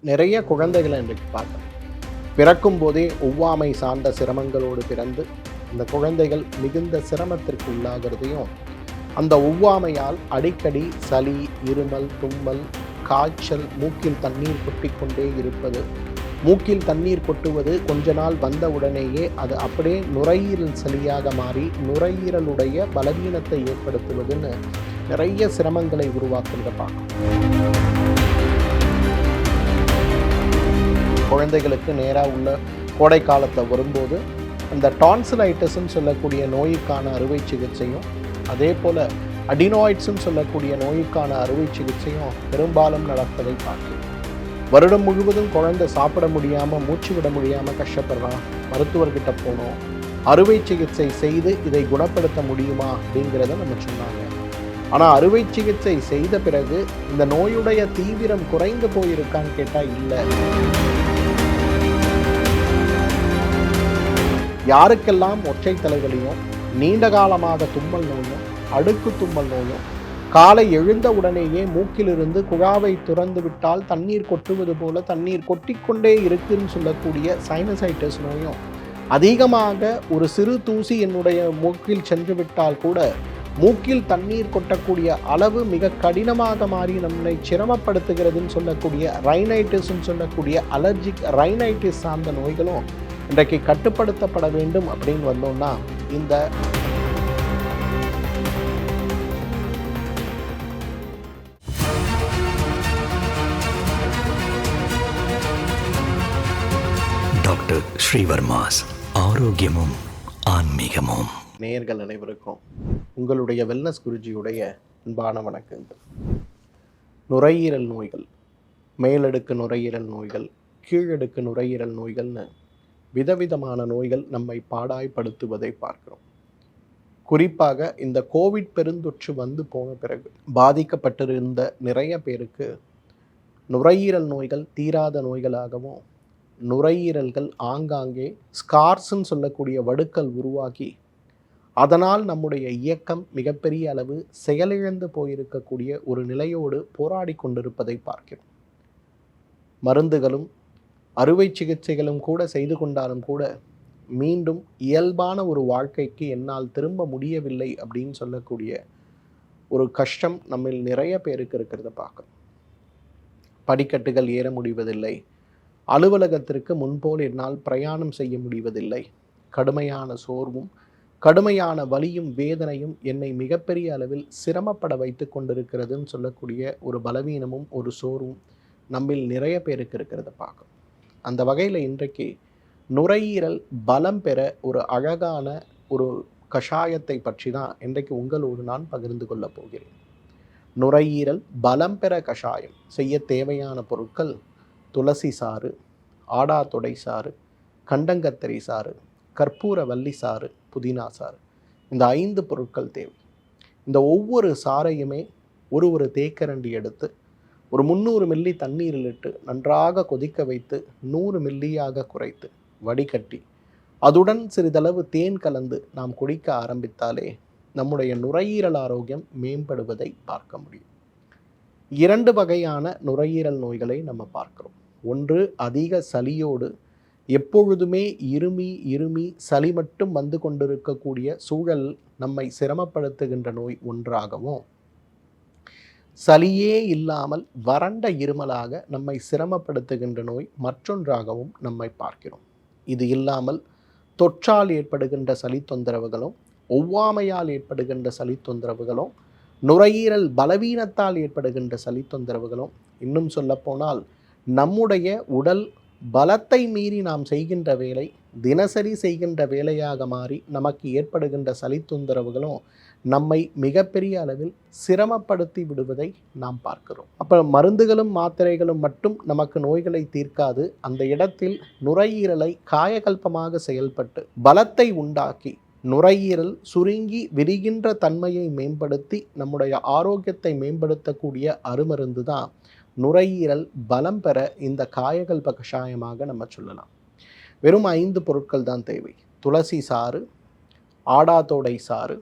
நிறைய குழந்தைகளை இன்றைக்கு பார்க்கலாம். பிறக்கும் போதே ஒவ்வாமை சார்ந்த சிரமங்களோடு பிறந்து இந்த குழந்தைகள் மிகுந்த சிரமத்திற்கு உள்ளாகிறதையும், அந்த ஒவ்வாமையால் அடிக்கடி சளி, இருமல், தும்மல், காய்ச்சல், மூக்கில் தண்ணீர் கொட்டிக்கொண்டே இருப்பது, மூக்கில் தண்ணீர் கொட்டுவது கொஞ்ச நாள் வந்த உடனேயே அது அப்படியே நுரையீரல் சளியாக மாறி நுரையீரலுடைய பலவீனத்தை ஏற்படுத்துவதுன்னு நிறைய சிரமங்களை உருவாக்குறத பார்க்கணும். குழந்தைகளுக்கு நேராக உள்ள கோடை காலத்தில் வரும்போது அந்த டான்சிலைட்டிஸ்ன்னு சொல்லக்கூடிய நோய்க்கான அறுவை சிகிச்சையும், அதே போல் அடினாய்ட்ஸ்ன்னு சொல்லக்கூடிய நோய்க்கான அறுவை சிகிச்சையும் பெரும்பாலும் நடப்பதை பார்க்கலாம். வருடம் முழுவதும் குழந்தை சாப்பிட முடியாமல், மூச்சு விட முடியாமல் கஷ்டப்படுறான், மருத்துவர்கிட்ட போனோம், அறுவை சிகிச்சை செய்து இதை குணப்படுத்த முடியுமா அப்படிங்கிறத நம்ம சொன்னாங்க. ஆனால் அறுவை சிகிச்சை செய்த பிறகு இந்த நோயுடைய தீவிரம் குறைந்து போயிருக்கான்னு கேட்டால் இல்லை. யாருக்கெல்லாம் ஒற்றை தலைவலியும், நீண்ட காலமாக தும்மல் நோயும், அடுக்கு தும்மல் நோயும், காலை எழுந்த உடனேயே மூக்கிலிருந்து குழாவை துறந்து விட்டால் தண்ணீர் கொட்டுவது போல தண்ணீர் கொட்டிக்கொண்டே இருக்குன்னு சொல்லக்கூடிய சைனசைட்டிஸ் நோயும், அதிகமாக ஒரு சிறு தூசி என்னுடைய மூக்கில் சென்று விட்டால் கூட மூக்கில் தண்ணீர் கொட்டக்கூடிய அளவு மிக கடினமாக மாறி நம்மை சிரமப்படுத்துகிறதுன்னு சொல்லக்கூடிய ரைனைட்டிஸ்ன்னு சொல்லக்கூடிய அலர்ஜிக் ரைனைட்டிஸ் சார்ந்த நோய்களும் இன்றைக்கு கட்டுப்படுத்தப்பட வேண்டும் அப்படின்னு வந்தோம்னா, இந்த டாக்டர் ஸ்ரீவர்மாஸ் ஆரோக்கியமும் ஆன்மீகமும். நேயர்கள் அனைவருக்கும் உங்களுடைய வெல்னஸ் குருஜியுடைய அன்பான வணக்கங்கள். நுரையீரல் நோய்கள், மேலடுக்கு நுரையீரல் நோய்கள், கீழடுக்கு நுரையீரல் நோய்கள்னு விதவிதமான நோய்கள் நம்மை பாடாய்படுத்துவதை பார்க்கிறோம். குறிப்பாக இந்த கோவிட் பெருந்தொற்று வந்து போன பிறகு பாதிக்கப்பட்டிருந்த நிறைய பேருக்கு நுரையீரல் நோய்கள் தீராத நோய்களாகவும், நுரையீரல்கள் ஆங்காங்கே ஸ்கார்ஸ்ன்னு சொல்லக்கூடிய வடுக்கள் உருவாகி அதனால் நம்முடைய இயக்கம் மிகப்பெரிய அளவு செயலிழந்து போயிருக்கக்கூடிய ஒரு நிலையோடு போராடி கொண்டிருப்பதை பார்க்கிறோம். மருந்துகளும் அறுவை சிகிச்சைகளும் கூட செய்து கொண்டாலும் கூட மீண்டும் இயல்பான ஒரு வாழ்க்கைக்கு என்னால் திரும்ப முடியவில்லை அப்படின்னு சொல்லக்கூடிய ஒரு கஷ்டம் நம்ம நிறைய பேருக்கு இருக்கிறத பார்க்கணும். படிக்கட்டுகள் ஏற முடிவதில்லை, அலுவலகத்திற்கு முன்போல் என்னால் பிரயாணம் செய்ய முடிவதில்லை, கடுமையான சோர்வும் கடுமையான வலியும் வேதனையும் என்னை மிகப்பெரிய அளவில் சிரமப்பட வைத்து கொண்டிருக்கிறதுன்னு சொல்லக்கூடிய ஒரு பலவீனமும் ஒரு சோர்வும் நம்மில் நிறைய பேருக்கு இருக்கிறத பார்க்கணும். அந்த வகையில் இன்றைக்கு நுரையீரல் பலம் பெற ஒரு அழகான ஒரு கஷாயத்தை பற்றி தான் இன்றைக்கு உங்களோடு நான் பகிர்ந்து கொள்ள போகிறேன். நுரையீரல் பலம் பெற கஷாயம் செய்ய தேவையான பொருட்கள்: துளசி சாறு, ஆடாதொடை சாறு, கண்டங்கத்திரி சாறு, கற்பூரவல்லி சாறு, புதினா சாறு. இந்த 5 பொருட்கள் தேவை. இந்த ஒவ்வொரு சாறையுமே ஒரு தேக்கரண்டி எடுத்து ஒரு 300 மில்லி தண்ணீரில் இட்டு நன்றாக கொதிக்க வைத்து 100 மில்லியாக குறைத்து வடிகட்டி அதுடன் சிறிதளவு தேன் கலந்து நாம் குடிக்க ஆரம்பித்தாலே நம்முடைய நுரையீரல் ஆரோக்கியம் மேம்படுவதை பார்க்க முடியும். 2 வகையான நுரையீரல் நோய்களை நம்ம பார்க்கிறோம். ஒன்று, அதிக சளியோடு எப்பொழுதுமே இருமி சளி மட்டும் வந்து கொண்டிருக்கக்கூடிய சூழல் நம்மை சிரமப்படுத்துகின்ற நோய் ஒன்றாகவும், சளியே இல்லாமல் வறண்ட இருமலாக நம்மை சிரமப்படுத்துகின்ற நோய் மற்றொன்றாகவும் நம்மை பார்க்கிறோம். இது இல்லாமல் தொற்றால் ஏற்படுகின்ற சளி தொந்தரவுகளும், ஒவ்வாமையால் ஏற்படுகின்ற சளி தொந்தரவுகளும், நுரையீரல் பலவீனத்தால் ஏற்படுகின்ற சளி தொந்தரவுகளும், இன்னும் சொல்லப்போனால் நம்முடைய உடல் பலத்தை மீறி நாம் செய்கின்ற வேலை தினசரி செய்கின்ற வேலையாக மாறி நமக்கு ஏற்படுகின்ற சளி தொந்தரவுகளும் நம்மை மிகப்பெரிய அளவில் சிரமப்படுத்தி விடுவதை நாம் பார்க்கிறோம். அப்போ மருந்துகளும் மாத்திரைகளும் மட்டும் நமக்கு நோய்களை தீர்க்காது. அந்த இடத்தில் நுரையீரலை காயகல்பமாக செயல்பட்டு பலத்தை உண்டாக்கி நுரையீரல் சுருங்கி விரிகின்ற தன்மையை மேம்படுத்தி நம்முடைய ஆரோக்கியத்தை மேம்படுத்தக்கூடிய அருமருந்து தான் நுரையீரல் பலம் பெற இந்த காயகல்ப கஷாயமாக நம்ம சொல்லலாம். வெறும் 5 பொருட்கள் தான் தேவை. துளசி சாறு, ஆடாதோடை சாறு,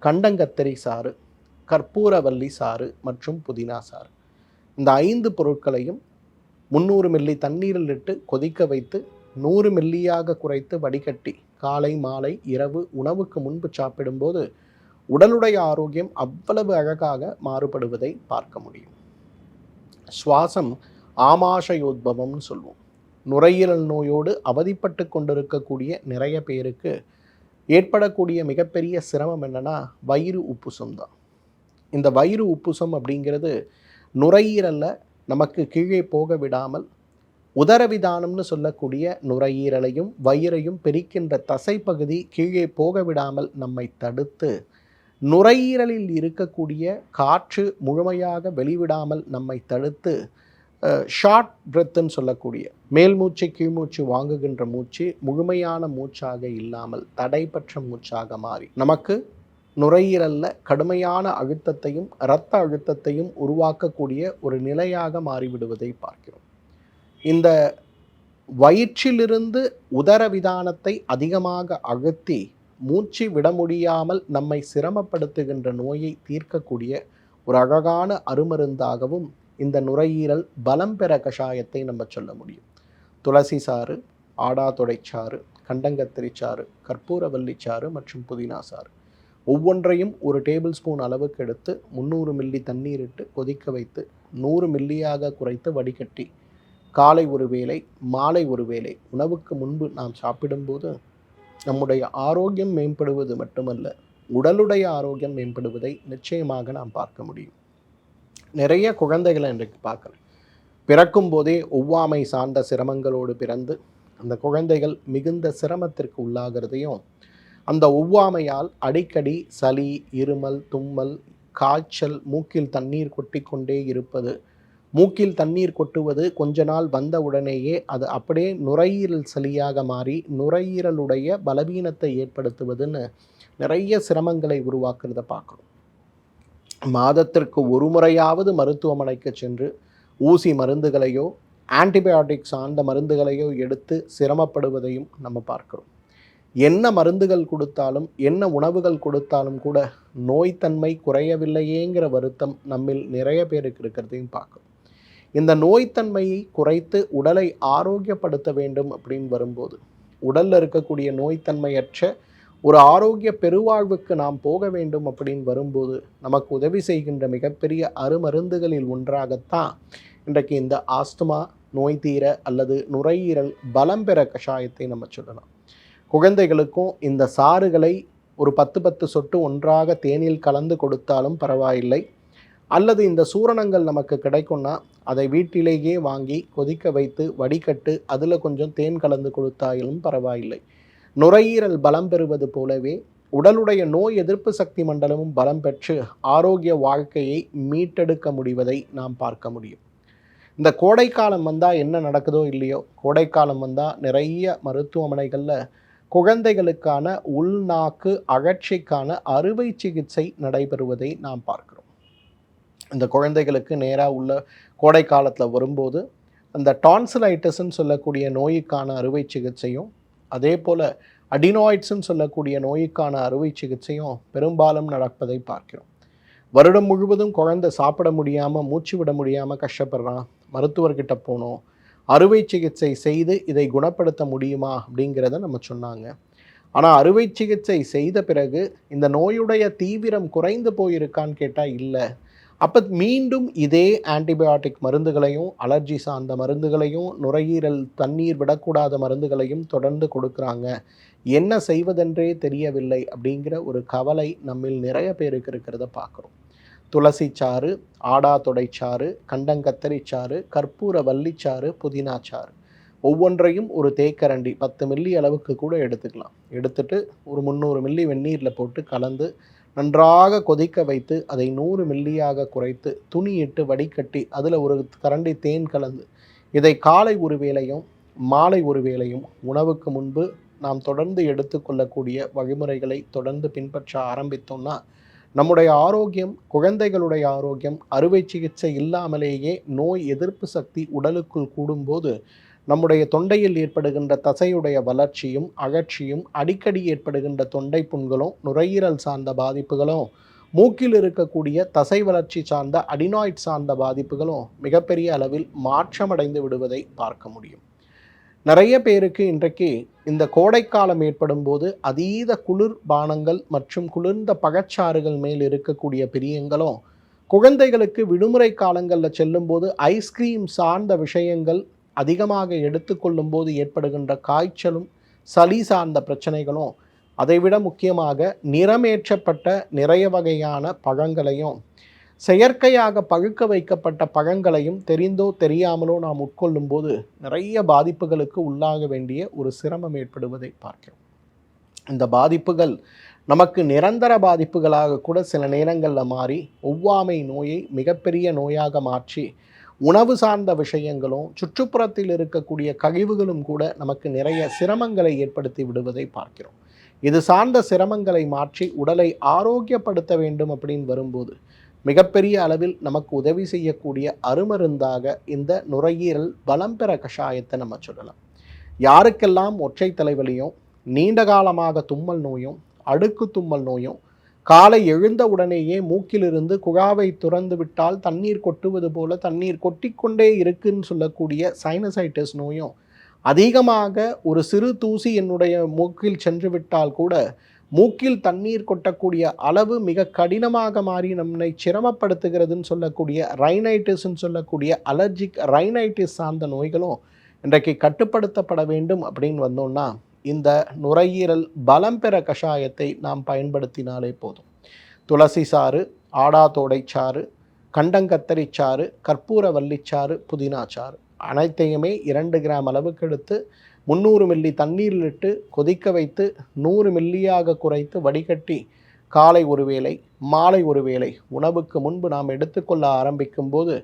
கண்டங்கத்திரி சாறு, கற்பூரவல்லி சாறு மற்றும் புதினா சாறு. இந்த 5 பொருட்களையும் 300 மில்லி தண்ணீரில் இட்டு கொதிக்க வைத்து 100 மில்லியாக குறைத்து வடிகட்டி காலை மாலை இரவு உணவுக்கு முன்பு சாப்பிடும்போது உடலுடைய ஆரோக்கியம் அவ்வளவு அழகாக மாறுபடுவதை பார்க்க முடியும். சுவாசம் ஆமாசயோத்பவம்னு சொல்லுவோம். நுரையீரல் நோயோடு அவதிப்பட்டு கொண்டிருக்கக்கூடிய நிறைய பேருக்கு ஏற்படக்கூடிய மிகப்பெரிய சிரமம் என்னன்னா வயிறு உப்புசம் தான். இந்த வயிறு உப்புசம் அப்படிங்கிறது நுரையீரலில் நமக்கு கீழே போக விடாமல் உதரவிதானம்னு சொல்லக்கூடிய நுரையீரலையும் வயிறையும் பிரிக்கின்ற தசைப்பகுதி கீழே போக விடாமல் நம்மை தடுத்து நுரையீரலில் இருக்கக்கூடிய காற்று முழுமையாக வெளிவிடாமல் நம்மை தடுத்து ஷார்ட் பிரெத்துன்னு சொல்லக்கூடிய மேல் மூச்சு கீழ்மூச்சு வாங்குகின்ற மூச்சு முழுமையான மூச்சாக இல்லாமல் தடைப்பற்ற மூச்சாக மாறி நமக்கு நுரையீரலில் கடுமையான அழுத்தத்தையும் இரத்த அழுத்தத்தையும் உருவாக்கக்கூடிய ஒரு நிலையாக மாறிவிடுவதை பார்க்கிறோம். இந்த வயிற்றிலிருந்து உதரவிதானத்தை அதிகமாக அழுத்தி மூச்சு விட முடியாமல் நம்மை சிரமப்படுத்துகின்ற நோயை தீர்க்கக்கூடிய ஒரு அழகான அருமருந்தாகவும் இந்த நுரையீரல் பலம் பெற கஷாயத்தை நம்ம சொல்ல முடியும். துளசி சாறு, ஆடாதொடைச்சாறு, கண்டங்கத்திரிச்சாறு, கற்பூரவல்லிச்சாறு மற்றும் புதினா சாறு ஒவ்வொன்றையும் ஒரு டேபிள் ஸ்பூன் அளவுக்கு எடுத்து 300 மில்லி தண்ணீர் இட்டு கொதிக்க வைத்து 100 மில்லியாக குறைத்து வடிகட்டி காலை ஒரு வேளை மாலை ஒரு வேளை உணவுக்கு முன்பு நாம் சாப்பிடும்போது நம்முடைய ஆரோக்கியம் மேம்படுவது மட்டுமல்ல, உடலுடைய ஆரோக்கியம் மேம்படுவதை நிச்சயமாக நாம் பார்க்க முடியும். நிறைய குழந்தைகளை இன்றைக்கு பார்க்குறேன். பிறக்கும் போதே ஒவ்வாமை சார்ந்த சிரமங்களோடு பிறந்து அந்த குழந்தைகள் மிகுந்த சிரமத்திற்கு உள்ளாகிறதையும், அந்த ஒவ்வாமையால் அடிக்கடி சளி, இருமல், தும்மல், காய்ச்சல், மூக்கில் தண்ணீர் கொட்டி கொண்டே இருப்பது, மூக்கில் தண்ணீர் கொட்டுவது கொஞ்ச நாள் வந்த உடனேயே அது அப்படியே நுரையீரல் சளியாக மாறி நுரையீரலுடைய பலவீனத்தை ஏற்படுத்துவதுன்னு நிறைய சிரமங்களை உருவாக்குறத பார்க்குறோம். மாதத்திற்கு ஒரு முறையாவது மருத்துவமனைக்கு சென்று ஊசி மருந்துகளையோ ஆன்டிபயோட்டிக் சார்ந்த மருந்துகளையோ எடுத்து சிரமப்படுவதையும் நம்ம பார்க்குறோம். என்ன மருந்துகள் கொடுத்தாலும் என்ன உணவுகள் கொடுத்தாலும் கூட நோய்த்தன்மை குறையவில்லையேங்கிற வருத்தம் நம்மில் நிறைய பேருக்கு இருக்கிறதையும் பார்க்குறோம். இந்த நோய்த்தன்மையை குறைத்து உடலை ஆரோக்கியப்படுத்த வேண்டும் அப்படின்னு வரும்போது, உடலில் இருக்கக்கூடிய நோய்த்தன்மையற்ற ஒரு ஆரோக்கிய பெருவாழ்வுக்கு நாம் போக வேண்டும் அப்படின்னு வரும்போது நமக்கு உதவி செய்கின்ற மிகப்பெரிய அருமருந்துகளில் ஒன்றாகத்தான் இன்றைக்கு இந்த ஆஸ்துமா நோய் தீர அல்லது நுரையீரல் பலம் பெற கஷாயத்தை நம்ம சொல்லலாம். குழந்தைகளுக்கும் இந்த சாறுகளை ஒரு 10 சொட்டு ஒன்றாக தேனில் கலந்து கொடுத்தாலும் பரவாயில்லை, அல்லது இந்த சூரணங்கள் நமக்கு கிடைக்கும்னா அதை வீட்டிலேயே வாங்கி கொதிக்க வைத்து வடிகட்டு அதில் கொஞ்சம் தேன் கலந்து கொடுத்தாலும் பரவாயில்லை. நுரையீரல் பலம் பெறுவது போலவே உடலுடைய நோய் எதிர்ப்பு சக்தி மண்டலமும் பலம் பெற்று ஆரோக்கிய வாழ்க்கையை மீட்டெடுக்க முடிவதை நாம் பார்க்க முடியும். இந்த கோடைக்காலம் வந்தால் என்ன நடக்குதோ இல்லையோ, கோடைக்காலம் வந்தால் நிறைய மருத்துவமனைகளில் குழந்தைகளுக்கான உள்நாக்கு அகழ்ச்சிக்கான அறுவை சிகிச்சை நடைபெறுவதை நாம் பார்க்கிறோம். இந்த குழந்தைகளுக்கு நேராக உள்ள கோடை காலத்தில் வரும்போது அந்த டான்சிலைட்டிஸ்ன்னு சொல்லக்கூடிய நோய்க்கான அறுவை சிகிச்சையும், அதே போல் அடினாய்ட்ஸ்ன்னு சொல்லக்கூடிய நோய்க்கான அறுவை சிகிச்சையும் பெரும்பாலும் நடப்பதை பார்க்கிறோம். வருடம் முழுவதும் குழந்தை சாப்பிட முடியாமல் மூச்சு விட முடியாமல் கஷ்டப்படுறான், மருத்துவர்கிட்ட போனோம், அறுவை சிகிச்சை செய்து இதை குணப்படுத்த முடியுமா அப்படிங்கிறத நம்ம சொன்னாங்க. ஆனால் அறுவை சிகிச்சை செய்த பிறகு இந்த நோயுடைய தீவிரம் குறைந்து போயிருக்கான்னு கேட்டால் இல்லை. அப்போ மீண்டும் இதே ஆன்டிபயோட்டிக் மருந்துகளையும் அலர்ஜி சார்ந்த மருந்துகளையும் நுரையீரல் தண்ணீர் விடக்கூடாத மருந்துகளையும் தொடர்ந்து கொடுக்குறாங்க. என்ன செய்வதென்றே தெரியவில்லை அப்படிங்கிற ஒரு கவலை நம்மில் நிறைய பேருக்கு இருக்கிறத பார்க்குறோம். துளசி சாறு, ஆடாதொடைச்சாறு, கண்டங்கத்தரிச்சாறு, கற்பூர வல்லிச்சாறு, புதினா சாறு ஒவ்வொன்றையும் ஒரு தேக்கரண்டி 10 மில்லி அளவுக்கு கூட எடுத்துக்கலாம். எடுத்துட்டு ஒரு 300 மில்லி வெந்நீரில் போட்டு கலந்து நன்றாக கொதிக்க வைத்து அதை 100 மில்லியாக குறைத்து துணியிட்டு வடிகட்டி அதில் ஒரு கரண்டி தேன் கலந்து இதை காலை ஒரு வேளையும் மாலை ஒரு வேளையும் உணவுக்கு முன்பு நாம் தொடர்ந்து எடுத்துக்கொள்ளக்கூடிய வழிமுறைகளை தொடர்ந்து பின்பற்ற ஆரம்பித்தோம்னா நம்முடைய ஆரோக்கியம், குழந்தைகளுடைய ஆரோக்கியம் அறுவை சிகிச்சை இல்லாமலேயே நோய் எதிர்ப்பு சக்தி உடலுக்குள் கூடும்போது நம்முடைய தொண்டையில் ஏற்படுகின்ற தசையுடைய வளர்ச்சியும் அகற்சியும், அடிக்கடி ஏற்படுகின்ற தொண்டை புண்களும் நுரையீரல் சார்ந்த பாதிப்புகளும் மூக்கில் இருக்கக்கூடிய தசை வளர்ச்சி சார்ந்த அடினாய்ட் சார்ந்த பாதிப்புகளும் மிகப்பெரிய அளவில் மாற்றமடைந்து விடுவதை பார்க்க முடியும். நிறைய பேருக்கு இன்றைக்கு இந்த கோடைக்காலம் ஏற்படும் போது அதீத குளிர் பானங்கள் மற்றும் குளிர்ந்த பழச்சாறுகள் மேல் இருக்கக்கூடிய பிரியங்களும், குழந்தைகளுக்கு விடுமுறை காலங்களில் செல்லும்போது ஐஸ்கிரீம் சார்ந்த விஷயங்கள் அதிகமாக எடுத்துக்கொள்ளும் போது ஏற்படுகின்ற காய்ச்சலும் சளி சார்ந்த பிரச்சனைகளும், அதைவிட முக்கியமாக நிறமேற்றப்பட்ட நிறைய வகையான பழங்களையும் செயற்கையாக பழுக்க வைக்கப்பட்ட பழங்களையும் தெரிந்தோ தெரியாமலோ நாம் உட்கொள்ளும் போது நிறைய பாதிப்புகளுக்கு உள்ளாக வேண்டிய ஒரு சிரமம் ஏற்படுவதை பார்க்கிறோம். இந்த பாதிப்புகள் நமக்கு நிரந்தர பாதிப்புகளாக கூட சில நேரங்களில் மாறி ஒவ்வாமை நோயை மிகப்பெரிய நோயாக மாற்றி உணவு சார்ந்த விஷயங்களும் சுற்றுப்புறத்தில் இருக்கக்கூடிய கழிவுகளும் கூட நமக்கு நிறைய சிரமங்களை ஏற்படுத்தி விடுவதை பார்க்கிறோம். இது சார்ந்த சிரமங்களை மாற்றி உடலை ஆரோக்கியப்படுத்த வேண்டும் அப்படின்னு வரும்போது மிகப்பெரிய அளவில் நமக்கு உதவி செய்யக்கூடிய அருமருந்தாக இந்த நுரையீரல் பலம் பெற கஷாயத்தை நம்ம சொல்லலாம். யாருக்கெல்லாம் ஒற்றை தலைவலியும், நீண்ட காலமாக தும்மல் நோயும், அடுக்கு தும்மல் நோயும், காலை எழுந்த உடனேயே மூக்கிலிருந்து குழாவை துறந்து விட்டால் தண்ணீர் கொட்டுவது போல தண்ணீர் கொட்டிக்கொண்டே இருக்குன்னு சொல்லக்கூடிய சைனசைட்டிஸ் நோயும், அதிகமாக ஒரு சிறு தூசி என்னுடைய மூக்கில் சென்று விட்டால் கூட மூக்கில் தண்ணீர் கொட்டக்கூடிய அளவு மிக கடினமாக மாறி நம்மை சிரமப்படுத்துகிறதுன்னு சொல்லக்கூடிய ரைனைட்டிஸ்ன்னு சொல்லக்கூடிய அலர்ஜிக் ரைனைட்டிஸ் சார்ந்த நோய்களும் இன்றைக்கு கட்டுப்படுத்தப்பட வேண்டும் அப்படின்னு வந்தோம்னா இந்த நுரையீரல் பலம் பெற கஷாயத்தை நாம் பயன்படுத்தினாலே போதும். துளசி சாறு, ஆடாதோடை சாறு, கண்டங்கத்தரி சாறு, கற்பூரவல்லிச்சாறு, புதினா சாறு அனைத்தையுமே 2 கிராம் அளவுக்கு எடுத்து 300 மில்லி தண்ணீரில் இட்டு கொதிக்க வைத்து 100 மில்லியாக குறைத்து வடிகட்டி காலை ஒரு வேளை, மாலை ஒரு வேளை உணவுக்கு முன்பு நாம் எடுத்துக்கொள்ள ஆரம்பிக்கும் போது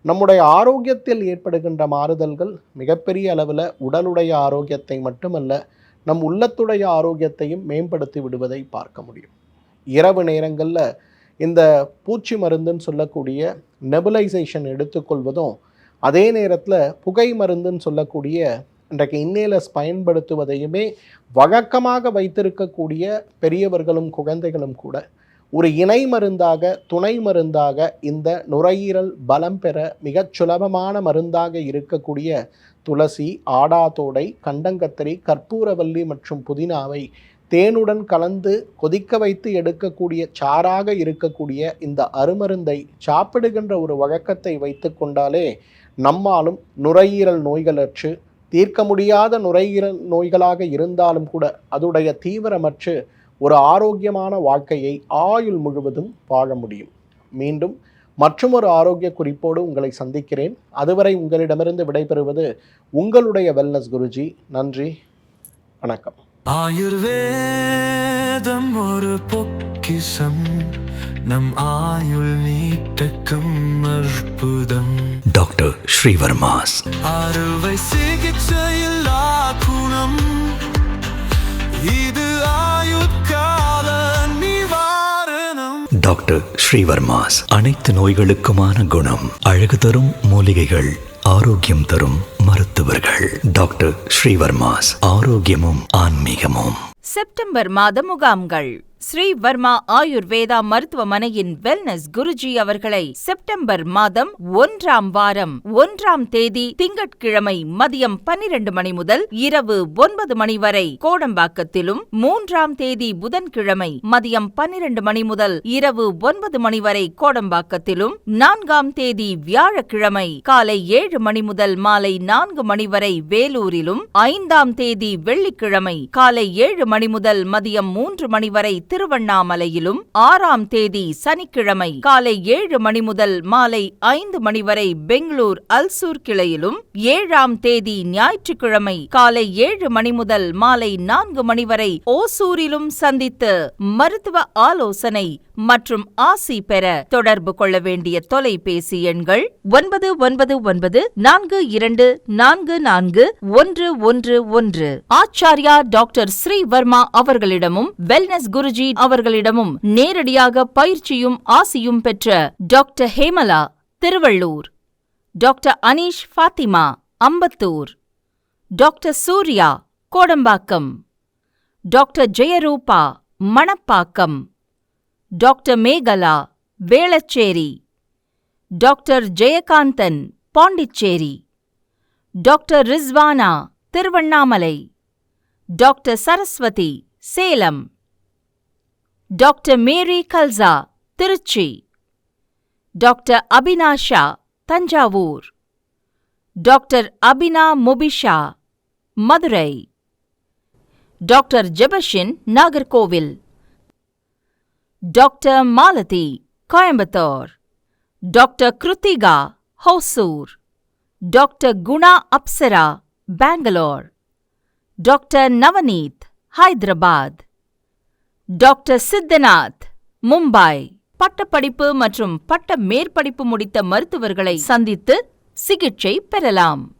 நம்முடைய ஆரோக்கியத்தில் ஏற்படுகின்ற மாறுதல்கள் மிகப்பெரிய அளவில் உடலுடைய ஆரோக்கியத்தை மட்டுமல்ல, நம் உள்ளத்துடைய ஆரோக்கியத்தையும் மேம்படுத்தி விடுவதை பார்க்க முடியும். இரவு நேரங்களில் இந்த பூச்சி மருந்துன்னு சொல்லக்கூடிய நெபுலைசேஷன் எடுத்துக்கொள்வதும், அதே நேரத்தில் புகை மருந்துன்னு சொல்லக்கூடிய இன்றைக்கு இன்னேலஸ் பயன்படுத்துவதையுமே வழக்கமாக வைத்திருக்கக்கூடிய பெரியவர்களும் குழந்தைகளும் கூட ஒரு இணை மருந்தாக, துணை மருந்தாக இந்த நுரையீரல் பலம் பெற மிகச் சுலபமான மருந்தாக இருக்கக்கூடிய துளசி, ஆடாதோடை, கண்டங்கத்தரி, கற்பூரவல்லி மற்றும் புதினாவை தேனுடன் கலந்து கொதிக்க வைத்து எடுக்கக்கூடிய சாறாக இருக்கக்கூடிய இந்த அருமருந்தை சாப்பிடுகின்ற ஒரு வழக்கத்தை வைத்து கொண்டாலே நம்மாலும் நுரையீரல் நோய்களற்று, தீர்க்க முடியாத நுரையீரல் நோய்களாக இருந்தாலும் கூட அதுடைய தீவிரமற்று ஒரு ஆரோக்கியமான வாழ்க்கையை ஆயுள் முழுவதும் வாழ முடியும். மீண்டும் மற்றொரு ஆரோக்கிய குறிப்போடு உங்களை சந்திக்கிறேன். அதுவரை உங்களிடமிருந்து விடைபெறுவது உங்களுடைய வெல்னஸ் குருஜி. நன்றி, வணக்கம். ஆயுர்வேதம் ஒரு பொக்கிஷம், நம் ஆயுள் நீட்டக்கும் அற்புதம். டாக்டர் ஸ்ரீவர்மாஸ் அறுவை சிகிச்சையில்லா குணம், இது ஆயுட்கால நிவாரணம். டாக்டர் ஸ்ரீவர்மாஸ் அனைத்து நோய்களுக்குமான குணம், அழகு தரும் மூலிகைகள், ஆரோக்கியம் தரும் மருத்துவர்கள். டாக்டர் ஸ்ரீவர்மாஸ் ஆரோக்கியமும் ஆன்மீகமும். செப்டம்பர் மாத முகாம்கள். ஸ்ரீ வர்மா ஆயுர்வேதா மருத்துவமனையின் வெல்னஸ் குருஜி அவர்களை செப்டம்பர் மாதம் 1ஆம் வாரம் 1ஆம் தேதி திங்கட்கிழமை மதியம் 12 மணி முதல் இரவு 9 மணி வரை கோடம்பாக்கத்திலும், 3ஆம் தேதி புதன்கிழமை மதியம் 12 மணி முதல் இரவு 9 மணி வரை கோடம்பாக்கத்திலும், 4ஆம் தேதி வியாழக்கிழமை காலை 7 மணி முதல் மாலை 4 மணி வரை வேலூரிலும், 5ஆம் தேதி வெள்ளிக்கிழமை காலை 7 மணி முதல் மதியம் 3 மணி வரை திருவண்ணாமலையிலும், 6ஆம் தேதி சனிக்கிழமை காலை 7 மணி முதல் மாலை 5 மணி வரை பெங்களூர் அல்சூர் கிளையிலும், 7ஆம் தேதி ஞாயிற்றுக்கிழமை காலை 7 மணி முதல் மாலை 4 மணி வரை ஓசூரிலும் சந்தித்து மருத்துவ ஆலோசனை மற்றும் ஆசி பெற தொடர்பு கொள்ள வேண்டிய தொலைபேசி எண்கள் 9992444111. ஆச்சாரியா டாக்டர் ஸ்ரீ வர்மா அவர்களிடமும் வெல்னஸ் குருஜி அவர்களிடமும் நேரடியாக பயிற்சியும் ஆசியும் பெற்ற doctor Hemala Thiruvallur, doctor Aneesh Fathima Ambattur, doctor Surya Kodambakkam, doctor Jeyarooba Manapakkam, doctor Mekala, Velachery. Doctor Jayakanthan, Pondicherry. Doctor Rizwana, Tiruvannamalai. Doctor Saraswathi, Salem. Doctor Mary Kalsa, Trichy. Doctor Abinasha, Thanjavur. Doctor Abina Mubisha, Madurai. Doctor Jebashin, Nagercoil. Doctor Malathi, Coimbatore. Doctor Kiruthika, Hosur. Doctor Guna Apsara, Bangalore. Doctor Navaneeth, Hyderabad. Doctor Siddhanath, Mumbai. பட்டப்படிப்பு மற்றும் பட்ட மேற்படிப்பு முடித்த மருத்துவர்களை சந்தித்து சிகிச்சை பெறலாம்.